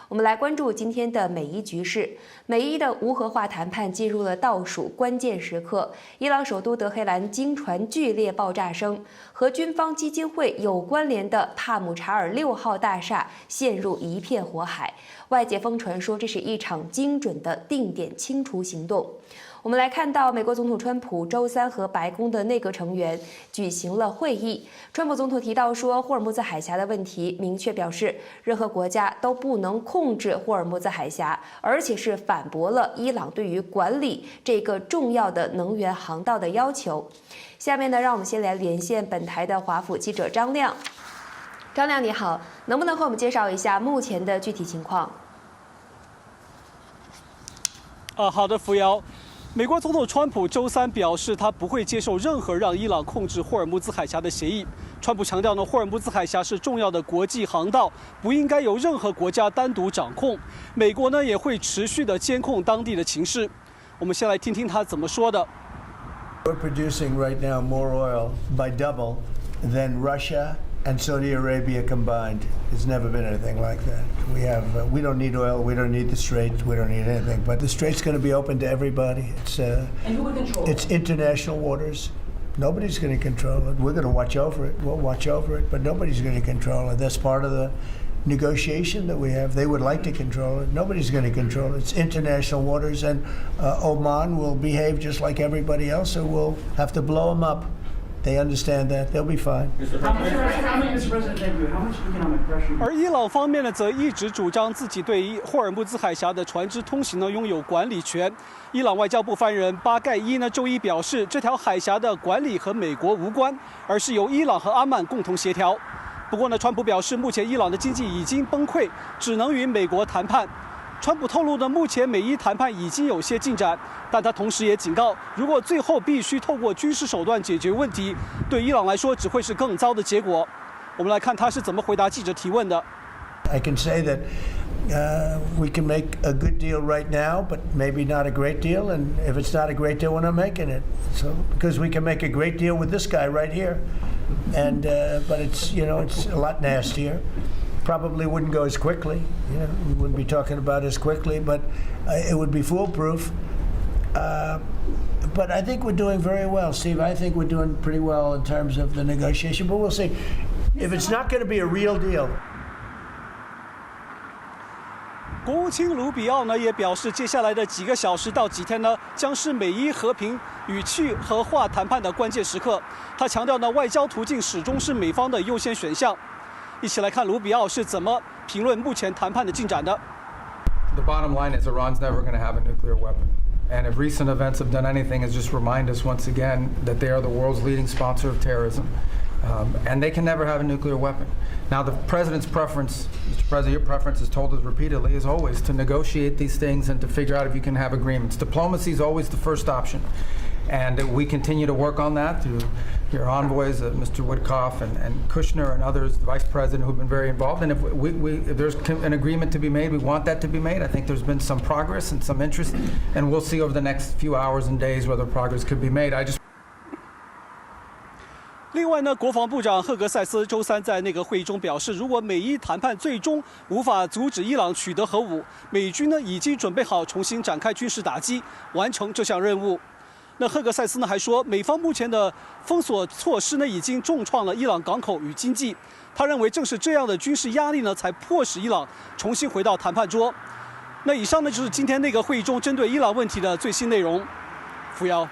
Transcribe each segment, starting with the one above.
我们来关注今天的美伊局势。美伊的无核化谈判进入了倒数关键时刻。伊朗首都德黑兰经传剧烈爆炸声，和军方基金会有关联的帕姆查尔6号大厦陷入一片火海。外界疯传说这是一场精准的定点清除行动。我们来看到，美国总统川普周三和白宫的内阁成员举行了会议。川普总统提到说，霍尔木兹海峡的问题，明确表示任何国家都不能控制霍尔木兹海峡，而且是反驳了伊朗对于管理这个重要的能源航道的要求。下面呢，让我们先来连线本台的华府记者张亮。张亮你好，能不能和我们介绍一下目前的具体情况？好的，扶摇。美国总统川普周三表示，他不会接受任何让伊朗控制霍尔木兹海峡的协议。川普强调呢，霍尔木兹海峡是重要的国际航道，不应该由任何国家单独掌控。美国呢也会持续的监控当地的情势。我们先来听听他怎么说的。We're producing right now more oil by double than Russia and Saudi Arabia combined. There's never been anything like that. We don't need oil, we don't need the Straits, we don't need anything. But the Strait's going to be open to everybody. And who would control it? It's international waters. Nobody's going to control it. We're going to watch over it. We'll watch over it, but nobody's going to control it. That's part of the negotiation that we have. They would like to control it. Nobody's going to control it. It's international waters, and Oman will behave just like everybody else, so we'll have to blow them up. They understand that. They'll be fine. Mr. President, thank you. How much economic pressure? 而伊朗方面呢，则一直主张自己对霍尔木兹海峡的船只通行呢拥有管理权。伊朗外交部发言人巴盖伊呢周一表示，这条海峡的管理和美国无关，而是由伊朗和阿曼共同协调。不过呢，川普表示，目前伊朗的经济已经崩溃，只能与美国谈判。川普透露呢，目前美伊谈判已经有些进展，但他同时也警告，如果最后必须透过军事手段解决问题，对伊朗来说只会是更糟的结果。我们来看他是怎么回答记者提问的。I can say that we can make a good deal right now, but maybe not a great deal. And if it's not a great deal, we're not making it. So because we can make a great deal with this guy right here, and but it's it's a lot nastier. Probably wouldn't go as quickly. We wouldn't be talking about as quickly, but it would be foolproof. But I think we're doing very well, Steve. I think we're doing pretty well in terms of the negotiation. But we'll see. If it's not going to be a real deal. 国务卿卢比奥呢也表示，接下来的几个小时到几天呢，将是美伊和平与去核化谈判的关键时刻。他强调呢，外交途径始终是美方的优先选项。一起来看卢比奥是怎么评论目前谈判的进展的。The bottom line is Iran's never going to have a nuclear weapon. And if recent events have done anything, is just remind us once again that they are the world's leading sponsor of terrorism. And they can never have a nuclear weapon. Now, the president's preference, Mr. President, your preference has told us repeatedly, is always to negotiate these things and to figure out if you can have agreements. Diplomacy is always the first option. And we continue to work on that through your envoys, Mr. Woodcoff and Kushner and others, the vice president, who've been very involved. And if there's an agreement to be made, we want that to be made. I think there's been some progress and some interest, and we'll see over the next few hours and days whether progress could be made. 另外呢，国防部长赫格塞斯周三在那个会议中表示，如果美伊谈判最终无法阻止伊朗取得核武，美军呢已经准备好重新展开军事打击，完成这项任务。那赫格塞斯呢还说，美方目前的封锁措施呢已经重创了伊朗港口与经济。他认为正是这样的军事压力呢，才迫使伊朗重新回到谈判桌。那以上呢就是今天那个会议中针对伊朗问题的最新内容。扶摇。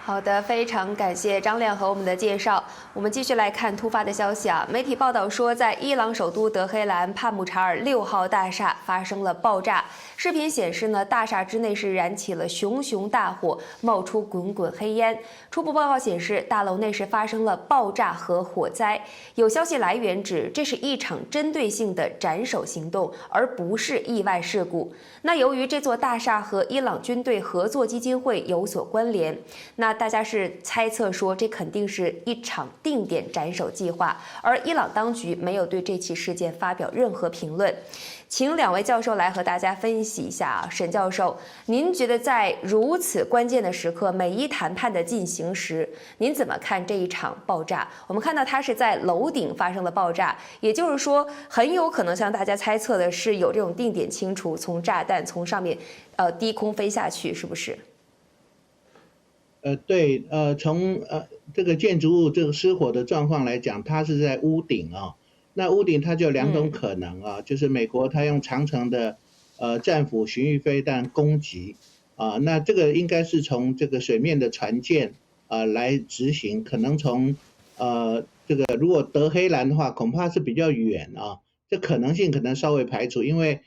好的，非常感谢张亮和我们的介绍。我们继续来看突发的消息啊，媒体报道说，在伊朗首都德黑兰帕姆查尔6号大厦发生了爆炸。视频显示呢，大厦之内是燃起了熊熊大火，冒出滚滚黑烟。初步报告显示，大楼内是发生了爆炸和火灾。有消息来源指，这是一场针对性的斩首行动，而不是意外事故。那由于这座大厦和伊朗军队合作基金会有所关联，那大家是猜测说，这肯定是一场定点斩首计划，而伊朗当局没有对这起事件发表任何评论。请2位教授来和大家分析一下啊。沈教授，您觉得在如此关键的时刻，美伊谈判的进行时，您怎么看这一场爆炸？我们看到它是在楼顶发生的爆炸，也就是说，很有可能像大家猜测的是有这种定点清除，从炸弹从上面低空飞下去，是不是？对，从这个建筑物这个失火的状况来讲，它是在屋顶啊。那屋顶它就有2种可能啊，就是美国它用长程的战斧巡弋飞弹攻击啊，那这个应该是从这个水面的船舰来执行，可能从这个如果德黑兰的话，恐怕是比较远啊，这可能性可能稍微排除，因为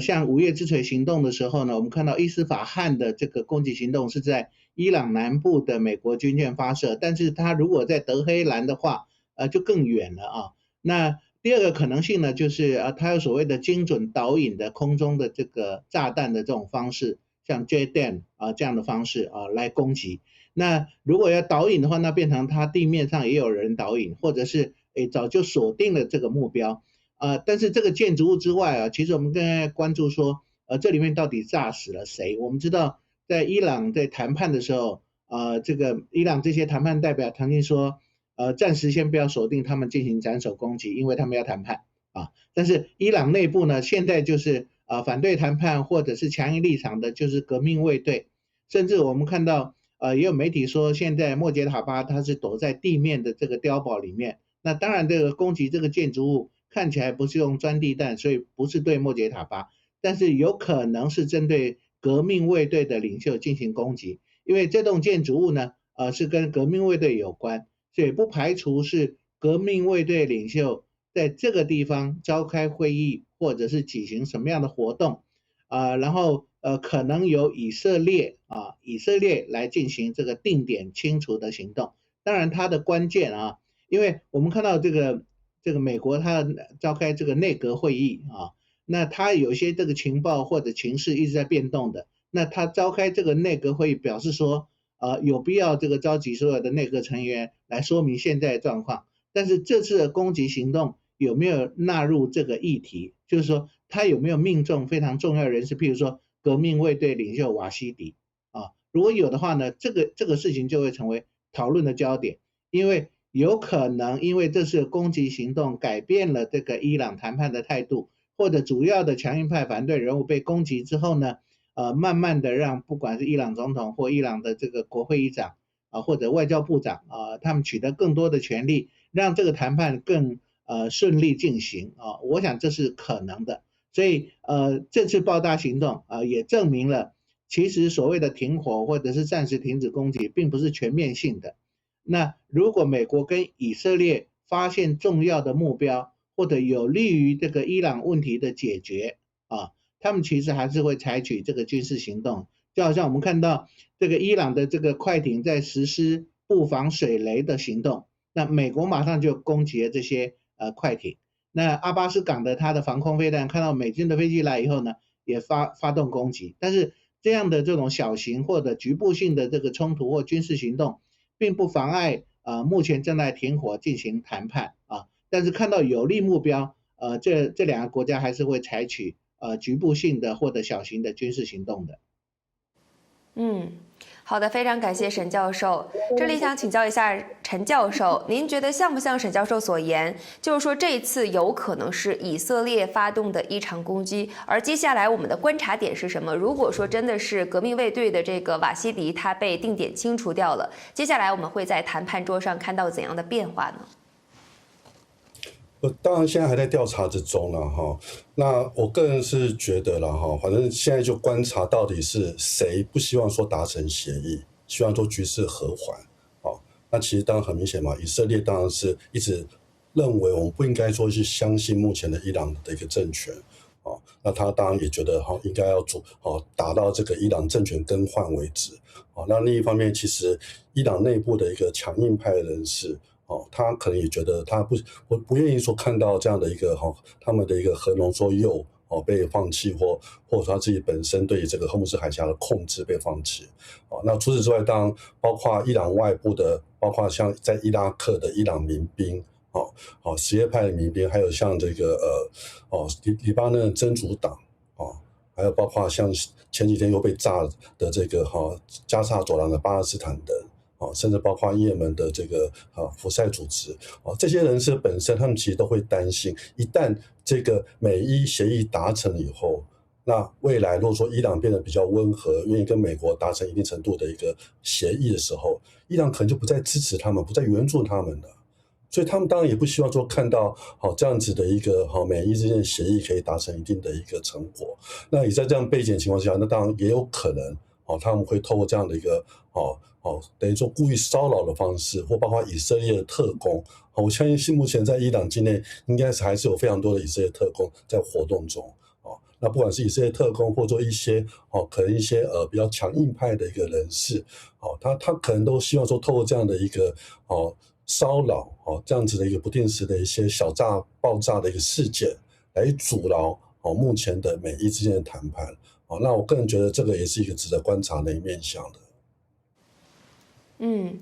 像5月之锤行动的时候呢，我们看到伊斯法罕的这个攻击行动是在伊朗南部的美国军舰发射，但是它如果在德黑兰的话，就更远了啊。那第2个可能性呢，就是它有所谓的精准导引的空中的这个炸弹的这种方式，像 JDAM 这样的方式来攻击。那如果要导引的话，那变成它地面上也有人导引，或者是早就锁定了这个目标。但是这个建筑物之外啊，其实我们更加关注说，这里面到底炸死了谁？我们知道，在伊朗在谈判的时候，这个伊朗这些谈判代表曾经说，暂时先不要锁定他们进行斩首攻击，因为他们要谈判啊。但是伊朗内部呢，现在就是反对谈判或者是强硬立场的，就是革命卫队，甚至我们看到也有媒体说，现在莫杰塔巴他是躲在地面的这个碉堡里面。那当然，这个攻击这个建筑物看起来不是用钻地弹，所以不是对莫杰塔巴，但是有可能是针对革命卫队的领袖进行攻击，因为这栋建筑物呢，是跟革命卫队有关，所以不排除是革命卫队领袖在这个地方召开会议，或者是举行什么样的活动，然后可能由以色列来进行这个定点清除的行动。当然，它的关键因为我们看到这个美国它召开这个内阁会议那它有些这个情报或者情势一直在变动的，那它召开这个内阁会议表示说有必要这个召集所有的内阁成员来说明现在的状况。但是这次的攻击行动有没有纳入这个议题，就是说他有没有命中非常重要的人士，譬如说革命卫队领袖瓦西迪如果有的话呢，这个事情就会成为讨论的焦点，因为有可能因为这次攻击行动改变了这个伊朗谈判的态度，或者主要的强硬派反对人物被攻击之后呢，慢慢的让不管是伊朗总统或伊朗的这个国会议长或者外交部长他们取得更多的权利，让这个谈判更顺利进行我想这是可能的。所以这次爆炸行动也证明了，其实所谓的停火或者是暂时停止攻击并不是全面性的。那如果美国跟以色列发现重要的目标，或者有利于这个伊朗问题的解决他们其实还是会采取这个军事行动。就好像我们看到这个伊朗的这个快艇在实施布防水雷的行动，那美国马上就攻击了这些快艇。那阿巴斯港的它的防空飞弹看到美军的飞机来以后呢，也发动攻击。但是这样的这种小型或者局部性的这个冲突或军事行动并不妨碍目前正在停火进行谈判但是看到有利目标这2个国家还是会采取局部性的或者小型的军事行动的。好的，非常感谢沈教授。这里想请教一下陈教授，您觉得像不像沈教授所言，就是说这一次有可能是以色列发动的一场攻击，而接下来我们的观察点是什么？如果说真的是革命卫队的这个瓦西迪他被定点清除掉了，接下来我们会在谈判桌上看到怎样的变化呢？当然现在还在调查之中了哈。那我个人是觉得了哈，反正现在就观察到底是谁不希望说达成协议，希望说局势和缓。那其实当然很明显嘛，以色列当然是一直认为我们不应该说去相信目前的伊朗的一个政权。那他当然也觉得应该要打到这个伊朗政权更换为止。那另一方面，其实伊朗内部的一个强硬派的人士他可能也觉得他不愿意说看到这样的一个他们的一个核浓缩铀被放弃，或者说他自己本身对这个荷姆斯海峡的控制被放弃。那除此之外，当然包括伊朗外部的，包括像在伊拉克的伊朗民兵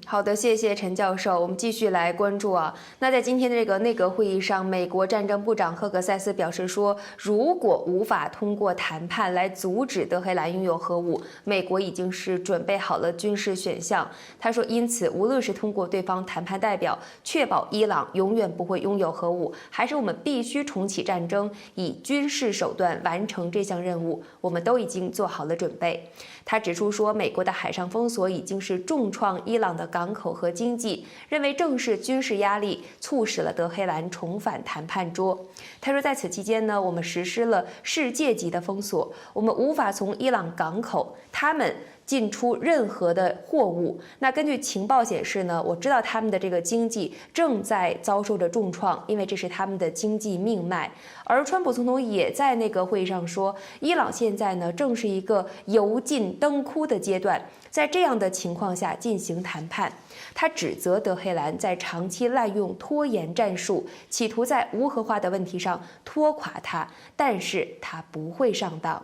好的，谢谢陈教授。我们继续来关注那在今天的这个内阁会议上，美国战争部长赫格塞斯表示说，如果无法通过谈判来阻止德黑兰拥有核武，美国已经是准备好了军事选项。他说，因此无论是通过对方谈判代表确保伊朗永远不会拥有核武，还是我们必须重启战争，以军事手段完成这项任务，我们都已经做好了准备。他指出说，美国的海上封锁已经是重创伊朗的港口和经济，认为正是军事压力促使了德黑兰重返谈判桌。他说，在此期间呢，我们实施了世界级的封锁，我们无法从伊朗港口他们进出任何的货物。那根据情报显示呢，我知道他们的这个经济正在遭受着重创，因为这是他们的经济命脉。而川普总统也在那个会议上说，伊朗现在呢正是一个油尽灯枯的阶段，在这样的情况下进行谈判。他指责德黑兰在长期滥用拖延战术，企图在无核化的问题上拖垮他，但是他不会上当。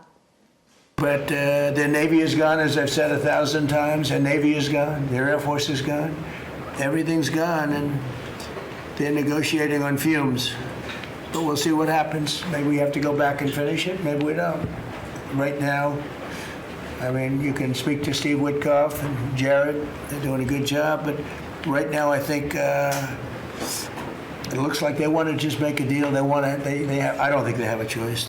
But their Navy is gone, as I've said 1,000 times. Their Navy is gone. Their Air Force is gone. Everything's gone, and they're negotiating on fumes. But we'll see what happens. Maybe we have to go back and finish it. Maybe we don't. Right now, I mean, you can speak to Steve Witkoff and Jared. They're doing a good job. But right now, I think it looks like they want to just make a deal. They want to. They have. I don't think they have a choice.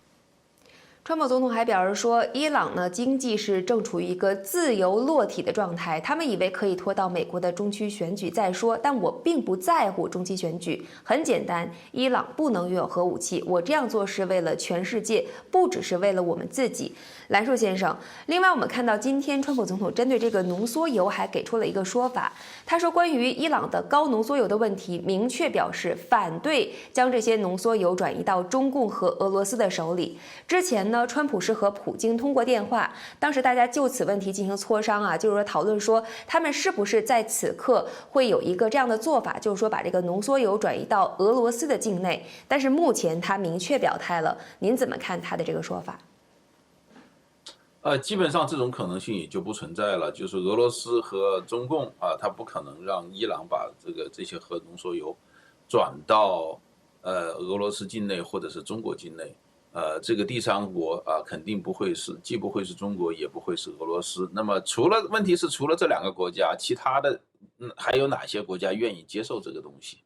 川普总统还表示说，伊朗呢经济是正处于一个自由落体的状态，他们以为可以拖到美国的中期选举再说，但我并不在乎中期选举。很简单，伊朗不能拥有核武器，我这样做是为了全世界，不只是为了我们自己。兰树先生，另外我们看到今天川普总统针对这个浓缩铀还给出了一个说法，他说关于伊朗的高浓缩铀的问题，明确表示反对将这些浓缩铀转移到中共和俄罗斯的手里。之前呢，川普是和普京通过电话，当时大家就此问题进行磋商就是说讨论说他们是不是在此刻会有一个这样的做法，就是说把这个浓缩铀转移到俄罗斯的境内。但是目前他明确表态了，您怎么看他的这个说法？基本上这种可能性也就不存在了，就是俄罗斯和中共他不可能让伊朗把这些核浓缩铀转到俄罗斯境内或者是中国境内。这个第三国肯定不会是，既不会是中国，也不会是俄罗斯。那么问题是除了这两个国家，其他的还有哪些国家愿意接受这个东西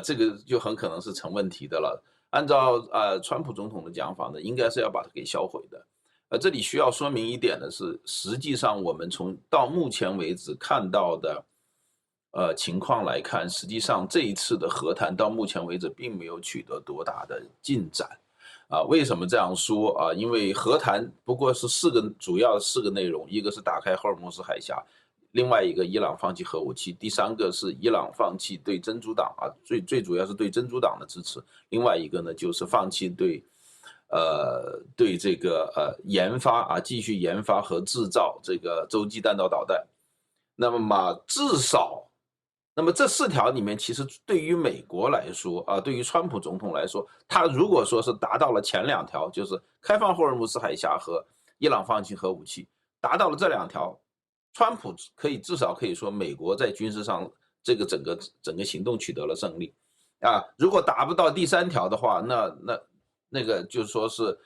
这个就很可能是成问题的了。按照川普总统的讲法呢，应该是要把它给销毁的。这里需要说明一点的是，实际上我们到目前为止看到的情况来看，实际上这一次的和谈到目前为止并没有取得多大的进展。为什么这样说因为和谈不过是主要4个内容，一个是打开霍尔木兹海峡，另外一个伊朗放弃核武器，第三个是伊朗放弃对真主党最主要是对真主党的支持，另外一个呢就是放弃对这个研发继续研发和制造这个洲际弹道导弹。那么至少那么这4条里面，其实对于美国来说对于川普总统来说，他如果说是达到了前2条，就是开放霍尔木兹海峡和伊朗放弃核武器，达到了这2条，川普至少可以说美国在军事上这个整个行动取得了胜利。如果达不到第3条的话，那个就是说是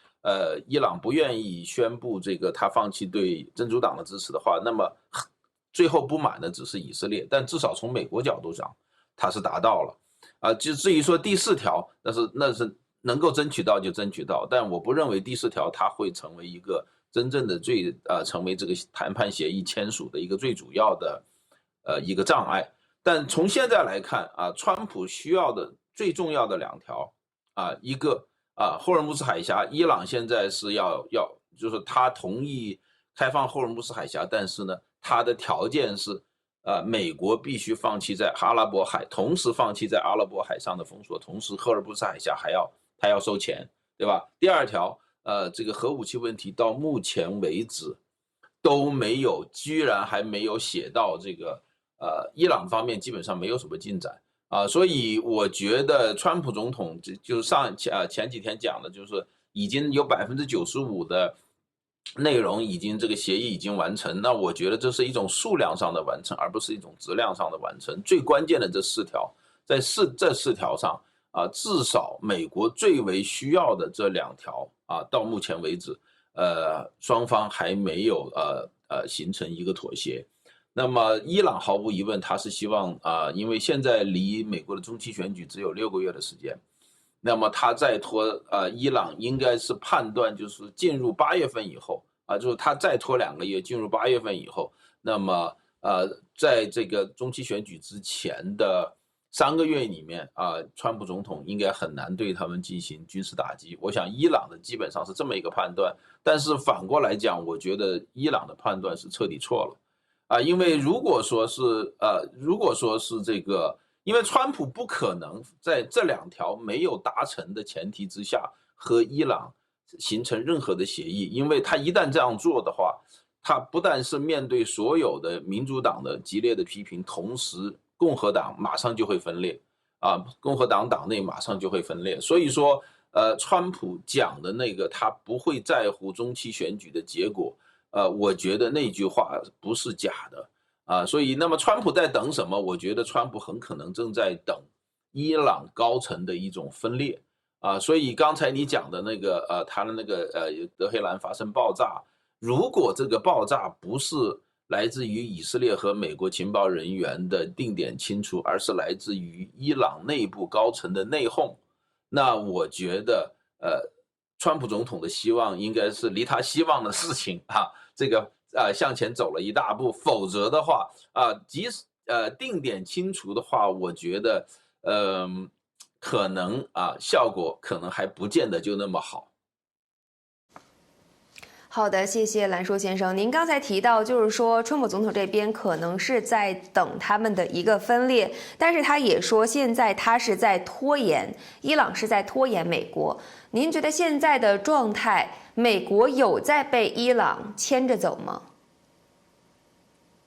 伊朗不愿意宣布这个他放弃对真主党的支持的话，那么最后不满的只是以色列，但至少从美国角度上，他是达到了至于说第4条，那是能够争取到就争取到，但我不认为第4条它会成为一个真正的成为这个谈判协议签署的一个最主要的一个障碍。但从现在来看川普需要的最重要的2条一个霍尔木兹海峡，伊朗现在是要就是他同意开放霍尔木兹海峡，但是呢，他的条件是美国必须放弃在阿拉伯海，同时放弃在阿拉伯海上的封锁，同时霍尔木兹海峡他要收钱，对吧？第2条，这个核武器问题到目前为止都没有，居然还没有写到这个伊朗方面基本上没有什么进展所以我觉得川普总统就是前几天讲的，就是已经有95%的内容已经这个协议已经完成，那我觉得这是一种数量上的完成，而不是一种质量上的完成。最关键的这4条，在这4条上至少美国最为需要的这2条到目前为止双方还没有形成一个妥协。那么伊朗毫无疑问他是希望因为现在离美国的中期选举只有6个月的时间，那么他再拖伊朗应该是判断就是进入8月份以后就是他再拖2个月进入8月份以后，那么在这个中期选举之前的3个月里面川普总统应该很难对他们进行军事打击。我想伊朗的基本上是这么一个判断，但是反过来讲，我觉得伊朗的判断是彻底错了因为如果说是这个，因为川普不可能在这2条没有达成的前提之下和伊朗形成任何的协议，因为他一旦这样做的话，他不但是面对所有的民主党的激烈的批评，同时共和党马上就会分裂共和党党内马上就会分裂。所以说川普讲的那个他不会在乎中期选举的结果我觉得那句话不是假的所以那么川普在等什么？我觉得川普很可能正在等伊朗高层的一种分裂所以刚才你讲的那个他的那个德黑兰发生爆炸，如果这个爆炸不是来自于以色列和美国情报人员的定点清除，而是来自于伊朗内部高层的内讧，那我觉得川普总统的希望应该是离他希望的事情这个向前走了一大步，否则的话即使定点清除的话，我觉得可能效果可能还不见得就那么好。好的，谢谢兰硕先生。您刚才提到，就是说川普总统这边可能是在等他们的一个分裂，但是他也说现在他是在拖延，伊朗是在拖延美国。您觉得现在的状态，美国有在被伊朗牵着走吗？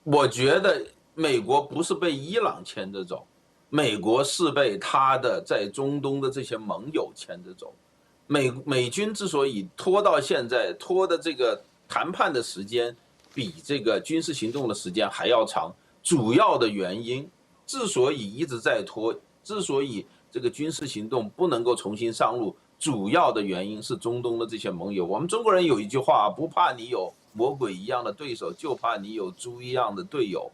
我觉得美国不是被伊朗牵着走，美国是被他的在中东的这些盟友牵着走。美军之所以拖到现在，拖的这个谈判的时间比这个军事行动的时间还要长，主要的原因之所以一直在拖，之所以这个军事行动不能够重新上路，主要的原因是中东的这些盟友。我们中国人有一句话，不怕你有魔鬼一样的对手，就怕你有猪一样的队友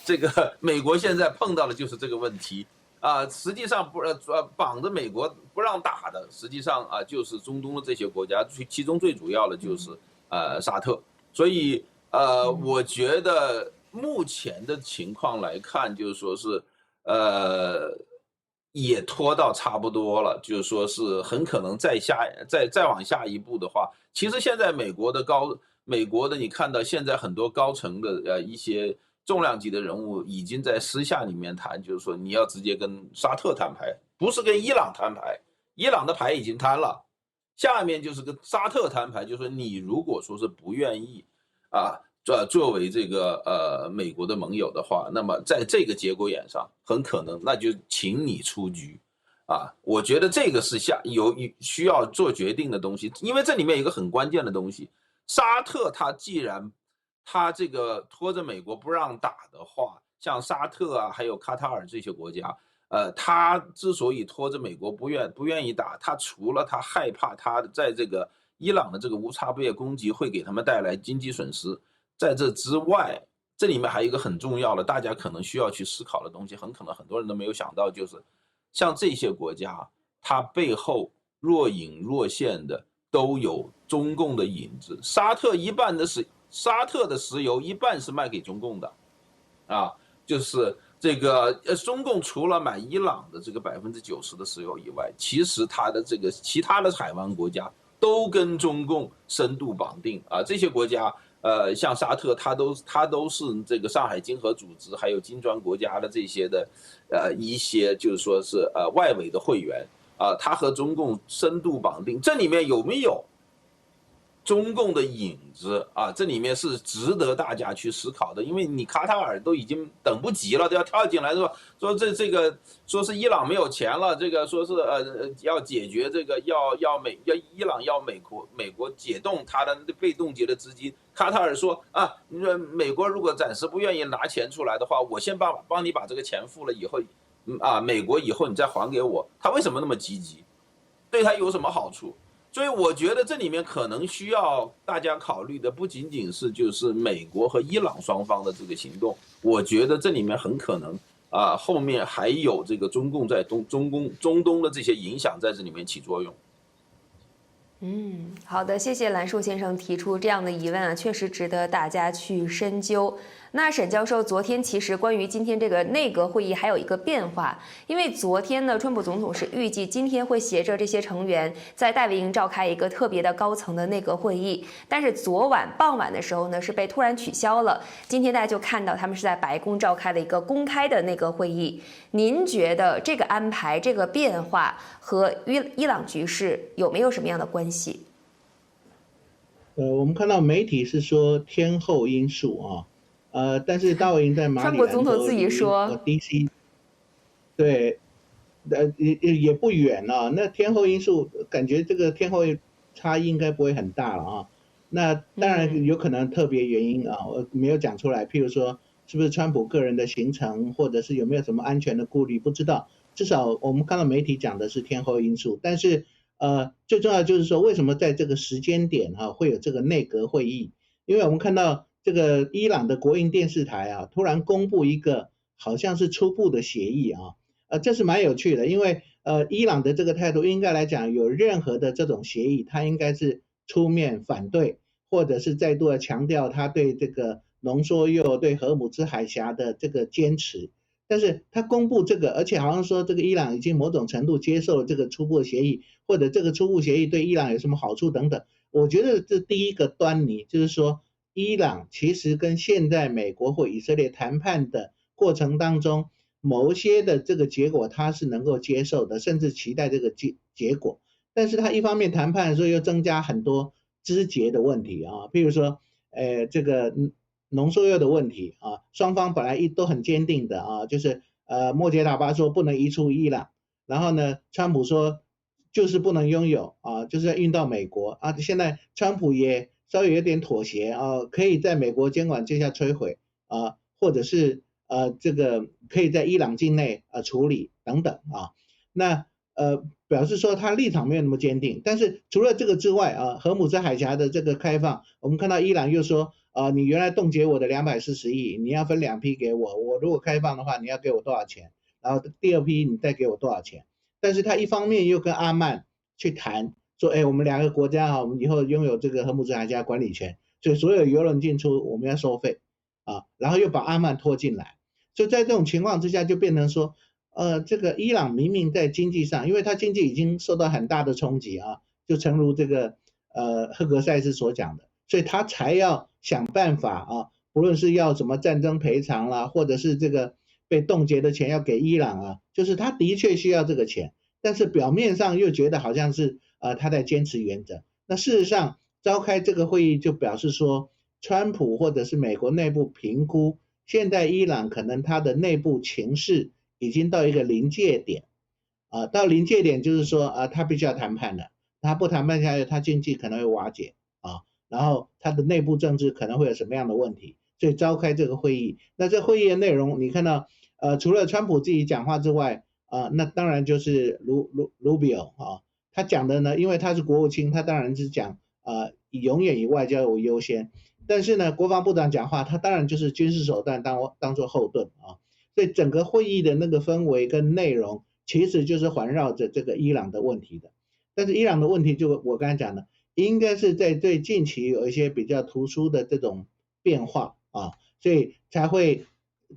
这个美国现在碰到的就是这个问题实际上绑着美国不让打的，实际上就是中东的这些国家，其中最主要的就是沙特。所以我觉得目前的情况来看，就是说是也拖到差不多了，就是说是很可能再往下一步的话，其实现在美国的你看到现在很多高层的一些重量级的人物已经在私下里面谈，就是说你要直接跟沙特摊牌，不是跟伊朗摊牌，伊朗的牌已经摊了，下面就是跟沙特摊牌，就是说你如果说是不愿意作为这个美国的盟友的话，那么在这个节骨眼上，很可能那就请你出局我觉得这个是需要做决定的东西，因为这里面有一个很关键的东西，沙特它既然他这个拖着美国不让打的话，像沙特还有卡塔尔这些国家他之所以拖着美国不愿意打，他除了他害怕他在这个伊朗的这个无差别攻击会给他们带来经济损失，在这之外，这里面还有一个很重要的，大家可能需要去思考的东西，很可能很多人都没有想到，就是像这些国家，它背后若隐若现的都有中共的影子。沙特的石油一半是卖给中共的，啊，就是这个中共除了买伊朗的这个90%的石油以外，其实它的这个其他的海湾国家都跟中共深度绑定啊。这些国家像沙特，它都是这个上海经合组织还有金砖国家的这些的一些就是说是外围的会员啊，它和中共深度绑定。这里面有没有中共的影子啊？这里面是值得大家去思考的，因为你卡塔尔都已经等不及了，都要跳进来说这个说是伊朗没有钱了，这个说是要解决这个要伊朗要美国解冻它的被冻结的资金。卡塔尔说啊，美国如果暂时不愿意拿钱出来的话，我先帮你把这个钱付了以后啊，美国以后你再还给我。他为什么那么积极？对他有什么好处？所以我觉得这里面可能需要大家考虑的不仅仅是就是美国和伊朗双方的这个行动，我觉得这里面很可能后面还有这个中共在中东的这些影响在这里面起作用。好的，谢谢蓝树先生提出这样的疑问啊，确实值得大家去深究。那沈教授，昨天其实关于今天这个内阁会议还有一个变化，因为昨天呢，川普总统是预计今天会携着这些成员在戴维营召开一个特别的高层的内阁会议，但是昨晚傍晚的时候呢，是被突然取消了。今天大家就看到他们是在白宫召开了一个公开的内阁会议。您觉得这个安排、这个变化和伊朗局势有没有什么样的关系？我们看到媒体是说天候因素啊，但是大卫营在马里兰州，川普总统自己说 DC， 对，也不远啊。那天候因素，感觉这个天候差异应该不会很大了啊。那当然有可能特别原因啊，我没有讲出来，譬如说是不是川普个人的行程，或者是有没有什么安全的顾虑，不知道。至少我们看到媒体讲的是天候因素，但是最重要就是说为什么在这个时间点会有这个内阁会议？因为我们看到这个伊朗的国营电视台突然公布一个好像是初步的协议这是蛮有趣的，因为伊朗的这个态度应该来讲，有任何的这种协议，他应该是出面反对，或者是再度的强调他对这个浓缩铀、对荷姆兹海峡的这个坚持。但是他公布这个，而且好像说这个伊朗已经某种程度接受了这个初步的协议，或者这个初步协议对伊朗有什么好处等等。我觉得这第一个端倪就是说，伊朗其实跟现在美国或以色列谈判的过程当中，某些的这个结果他是能够接受的，甚至期待这个结果。但是他一方面谈判的时候又增加很多枝节的问题譬如说这个浓缩铀的问题双方本来都很坚定的就是莫杰塔巴说不能移出伊朗，然后呢川普说就是不能拥有就是要运到美国现在川普也稍微有点妥协可以在美国监管之下摧毁或者是这个可以在伊朗境内处理等等那表示说他立场没有那么坚定。但是除了这个之外荷姆兹海峡的这个开放，我们看到伊朗又说你原来冻结我的240亿，你要分2批给我，我如果开放的话，你要给我多少钱？然后第二批你再给我多少钱？但是他一方面又跟阿曼去谈，说我们两个国家我们以后拥有这个荷姆兹海峡管理权，所以所有油轮进出我们要收费然后又把阿曼拖进来，所以在这种情况之下就变成说这个伊朗明明在经济上，因为它经济已经受到很大的冲击就诚如这个赫格塞斯所讲的，所以他才要想办法不论是要什么战争赔偿啦，或者是这个被冻结的钱要给伊朗就是他的确需要这个钱，但是表面上又觉得好像是他在坚持原则。那事实上召开这个会议就表示说，川普或者是美国内部评估现在伊朗可能他的内部情势已经到一个临界点到临界点就是说他必须要谈判了，他不谈判下去他经济可能会瓦解然后他的内部政治可能会有什么样的问题，所以召开这个会议。那这会议的内容你看到除了川普自己讲话之外那当然就是Rubio 啊，他讲的呢，因为他是国务卿，他当然是讲永远以外交为优先。但是呢，国防部长讲话，他当然就是军事手段当作后盾啊。所以整个会议的那个氛围跟内容，其实就是环绕着这个伊朗的问题的。但是伊朗的问题，就我刚才讲的，应该是在最近期有一些比较突出的这种变化啊，所以才会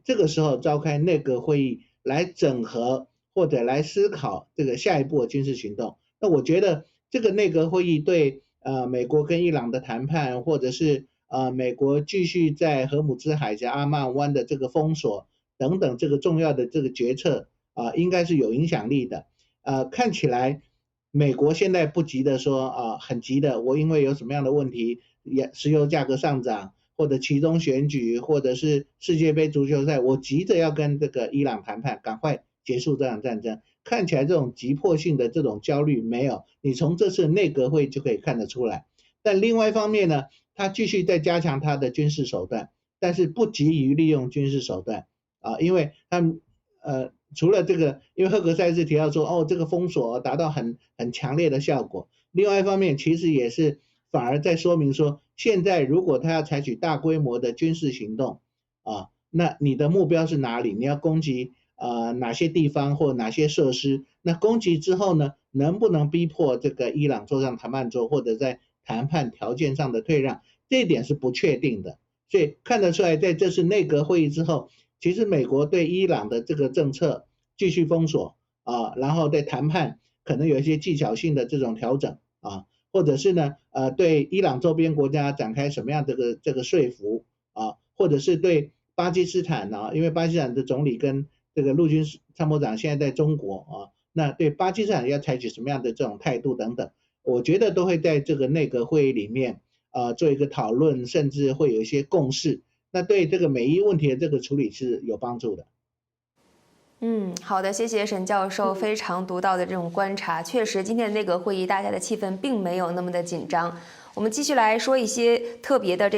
这个时候召开内阁会议来整合或者来思考这个下一步的军事行动。那我觉得这个内阁会议对美国跟伊朗的谈判，或者是美国继续在荷姆兹海峡、阿曼湾的这个封锁等等这个重要的这个决策应该是有影响力的。看起来美国现在不急的说很急的，我因为有什么样的问题，石油价格上涨，或者期中选举，或者是世界杯足球赛，我急着要跟这个伊朗谈判，赶快结束这场战争。看起来这种急迫性的这种焦虑没有，你从这次内阁会就可以看得出来。但另外一方面呢，他继续在加强他的军事手段，但是不急于利用军事手段因为他们除了这个，因为赫格塞斯提到说这个封锁达到很强烈的效果，另外一方面其实也是反而在说明说，现在如果他要采取大规模的军事行动那你的目标是哪里？你要攻击哪些地方或哪些设施？那攻击之后呢，能不能逼迫这个伊朗坐上谈判桌，或者在谈判条件上的退让？这一点是不确定的。所以看得出来，在这次内阁会议之后，其实美国对伊朗的这个政策继续封锁然后在谈判可能有一些技巧性的这种调整或者是呢对伊朗周边国家展开什么样的这个说服或者是对巴基斯坦因为巴基斯坦的总理跟这个陆军参谋长现在在中国那对巴基斯坦要采取什么样的这种态度等等，我觉得都会在这个内阁会议里面做一个讨论，甚至会有一些共识，那对这个美伊问题的这个处理是有帮助的。好的，谢谢沈教授非常独到的这种观察。确实，今天的内阁会议大家的气氛并没有那么的紧张。我们继续来说一些特别的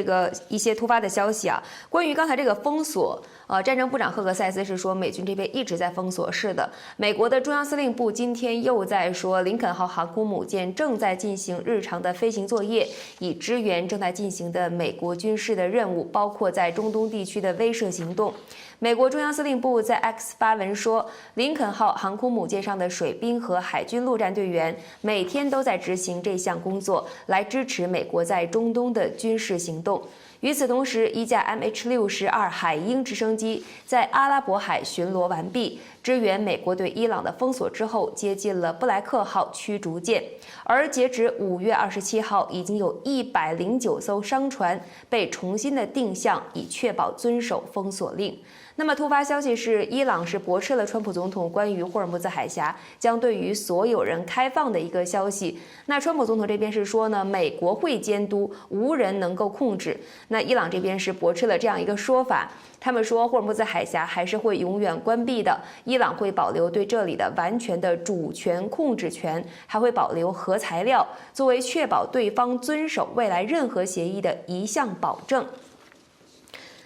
一些突发的消息关于刚才这个封锁，战争部长赫格塞斯是说美军这边一直在封锁。是的，美国的中央司令部今天又在说林肯号航空母舰正在进行日常的飞行作业，以支援正在进行的美国军事的任务，包括在中东地区的威慑行动。美国中央司令部在 X 发文说，林肯号航空母舰上的水兵和海军陆战队员每天都在执行这项工作，来支持美国在中东的军事行动。与此同时，一架 MH-62海鹰直升机在阿拉伯海巡逻完毕，支援美国对伊朗的封锁之后，接近了布莱克号驱逐舰。而截止5月27号，已经有109艘商船被重新的定向，以确保遵守封锁令。那么突发消息是，伊朗是驳斥了川普总统关于霍尔木兹海峡将对于所有人开放的一个消息。那川普总统这边是说呢，美国会监督，无人能够控制。那伊朗这边是驳斥了这样一个说法，他们说霍尔木兹海峡还是会永远关闭的，伊朗会保留对这里的完全的主权控制权，还会保留核材料，作为确保对方遵守未来任何协议的一项保证。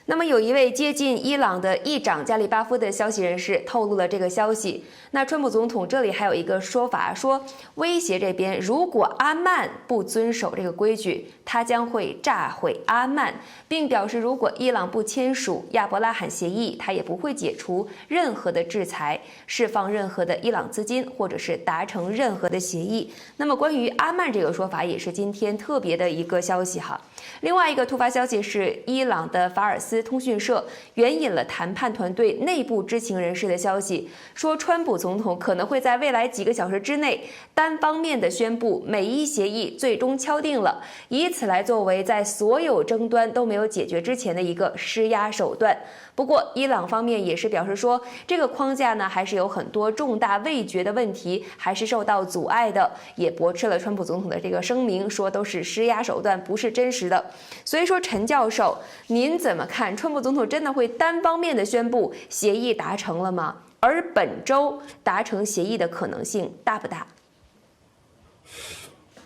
那么有一位接近伊朗的议长加利巴夫的消息人士透露了这个消息。那川普总统这里还有一个说法，说威胁这边，如果阿曼不遵守这个规矩，他将会炸毁阿曼，并表示如果伊朗不签署亚伯拉罕协议，他也不会解除任何的制裁，释放任何的伊朗资金，或者是达成任何的协议。那么关于阿曼这个说法也是今天特别的一个消息另外一个突发消息是，伊朗的法尔斯通讯社援引了谈判团队内部知情人士的消息，说川普总统可能会在未来几个小时之内单方面的宣布美伊协议最终敲定了，以此来作为在所有争端都没有解决之前的一个施压手段。不过伊朗方面也是表示说，这个框架呢还是有很多重大未决的问题，还是受到阻碍的，也驳斥了川普总统的这个声明，说都是施压手段，不是真实的。所以说陈教授，您怎么看，川普总统真的会单方面的宣布协议达成了吗？而本周达成协议的可能性大不大？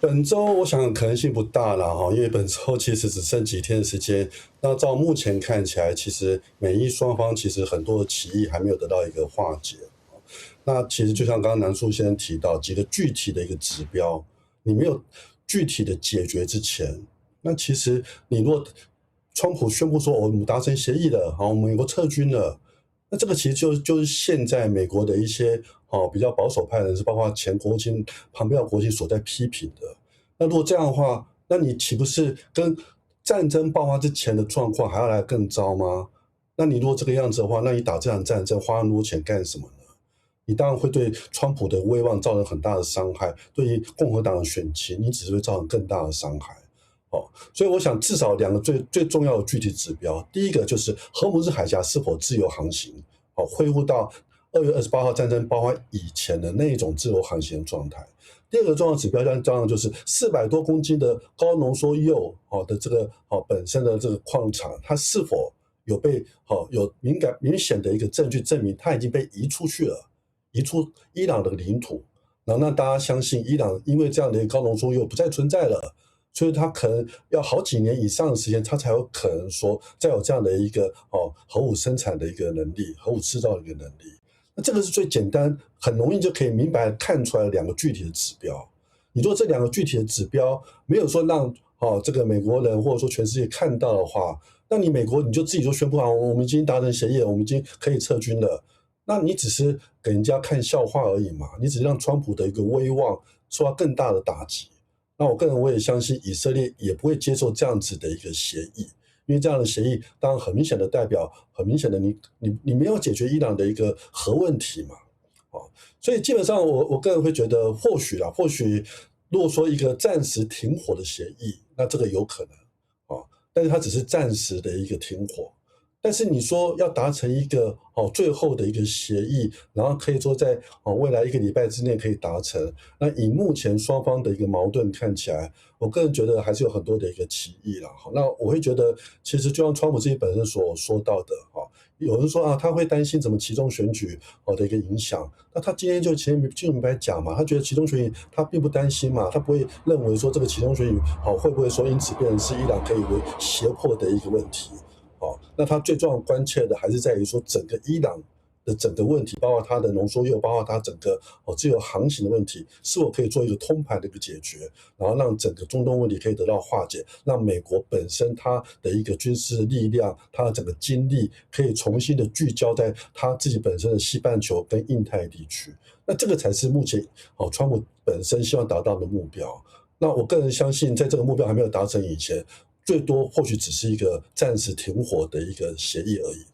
本周我想可能性不大了因为本周其实只剩几天的时间。那照目前看起来，其实美伊双方其实很多的歧义还没有得到一个化解。那其实就像刚刚南树先生提到几个具体的一个指标，你没有具体的解决之前，那其实你若川普宣布说我们达成协议了，好，我们美国撤军了，那这个其实就是现在美国的一些比较保守派人士，包括前国务卿庞佩奥国务卿所在批评的。那如果这样的话，那你岂不是跟战争爆发之前的状况还要来更糟吗？那你如果这个样子的话，那你打这场战争花那么多钱干什么呢？你当然会对川普的威望造成很大的伤害，对于共和党的选情，你只是会造成更大的伤害。所以我想至少2个最重要的具体指标，第一个就是荷姆斯海峡是否自由航行，恢复到2月28号战争爆发以前的那一种自由航行的状态。第二个重要指标当然就是400多公斤的高浓缩铀的这个本身的这个矿场，它是否有被有明显的一个证据证明它已经被移出去了，移出伊朗的领土，然后让大家相信伊朗因为这样的一个高浓缩铀不再存在了，所以它可能要好几年以上的时间，它才有可能说再有这样的一个核武生产的一个能力，核武制造的一个能力。那这个是最简单，很容易就可以明白看出来2个具体的指标。你如果这2个具体的指标没有说让这个美国人或者说全世界看到的话，那你美国你就自己就宣布我们已经达成协议了，我们已经可以撤军了，那你只是给人家看笑话而已嘛，你只是让川普的一个威望受到更大的打击。那我个人我也相信以色列也不会接受这样子的一个协议，因为这样的协议当然很明显的代表，很明显的你没有解决伊朗的一个核问题嘛，所以基本上我个人会觉得或许如果说一个暂时停火的协议，那这个有可能但是它只是暂时的一个停火。但是你说要达成一个最后的一个协议，然后可以说在未来1个礼拜之内可以达成，那以目前双方的一个矛盾看起来，我个人觉得还是有很多的一个歧义啦。那我会觉得其实就像川普自己本身所说到的有人说他会担心怎么期中选举的一个影响，那他今天就明白讲嘛，他觉得期中选举他并不担心嘛，他不会认为说这个期中选举会不会说因此变成是伊朗可以为胁迫的一个问题。那他最重要关切的还是在于说整个伊朗的整个问题，包括它的浓缩铀，包括它整个自由航行的问题，是否可以做一个通盘的一个解决，然后让整个中东问题可以得到化解，让美国本身它的一个军事力量，它的整个精力可以重新的聚焦在它自己本身的西半球跟印太地区。那这个才是目前川普本身希望达到的目标。那我个人相信，在这个目标还没有达成以前，最多或许只是一个暂时停火的一个协议而已。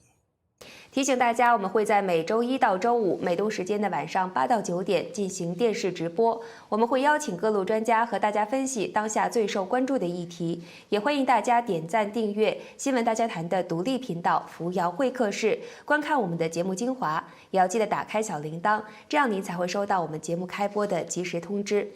提醒大家，我们会在每周1到周5美东时间的晚上8到9点进行电视直播。我们会邀请各路专家和大家分析当下最受关注的议题，也欢迎大家点赞订阅新闻大家谈的独立频道扶摇会客室，观看我们的节目精华。也要记得打开小铃铛，这样您才会收到我们节目开播的及时通知。